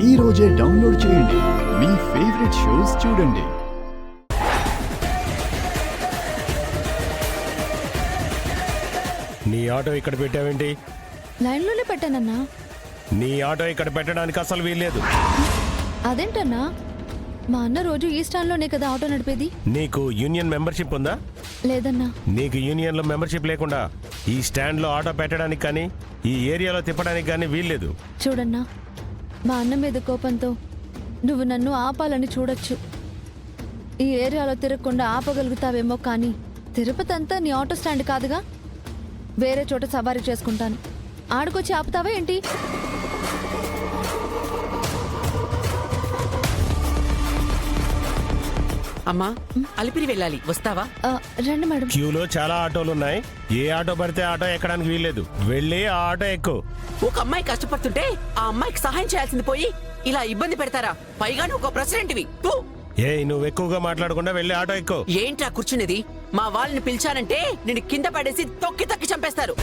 ఈ రోజే డౌన్లోడ్ చేయండి. మీ ఫేవరెట్ షోస్ చూడండి. నీ ఆటో ఇక్కడ పెట్టావేంటి? లైన్లోనే పెట్టానన్నా. నీ ఆటో ఇక్కడ పెట్టడానికి అసలు వీల్లేదు. అదేంటన్నా, మా అన్న రోజు ఈ స్టాండ్లోనే కదా ఆటో నడిపేది. నీకు యూనియన్ మెంబర్షిప్ ఉందా? లేదన్నా. నీకు యూనియన్లో మెంబర్షిప్ లేకుండా ఈ స్టాండ్లో ఆటో పెట్టడానికి కానీ ఈ ఏరియాలో తిప్పడానికి కానీ వీల్లేదు. చూడన్నా, మా అన్న మీద కోపంతో నువ్వు నన్ను ఆపాలని చూడొచ్చు. ఈ ఏరియాలో తిరగకుండా ఆపగలుగుతావేమో, కానీ తిరుపతి అంతా నీ ఆటో స్టాండ్ కాదుగా. వేరే చోట సవారీ చేసుకుంటాను. ఆడుకొచ్చి ఆపుతావా ఏంటి? అమ్మా, అలిపిరి వెళ్ళాలి, వస్తావా? రండి మేడం. క్యూలో చాలా ఆటోలు ఉన్నాయి. ఏ ఆటో పడితే ఆటో ఎక్కడానికి వీల్లేదు. వెళ్ళి ఆ ఆటో ఎక్కు. ఒక అమ్మాయి కష్టపడుతుంటే ఆ అమ్మాయికి సహాయం చేయాల్సింది పోయి ఇలా ఇబ్బంది పెడతారా? పైగా నువ్వు ఒక ప్రెసిడెంట్వి. నువ్వు ఎక్కువగా మాట్లాడకుండా వెళ్ళి ఆటో ఎక్కు. ఏంట్రా కూర్చునేది? మా వాళ్ళని పిలిచానంటే నేను కింద పడేసి తొక్కి తొక్కి చంపేస్తారు.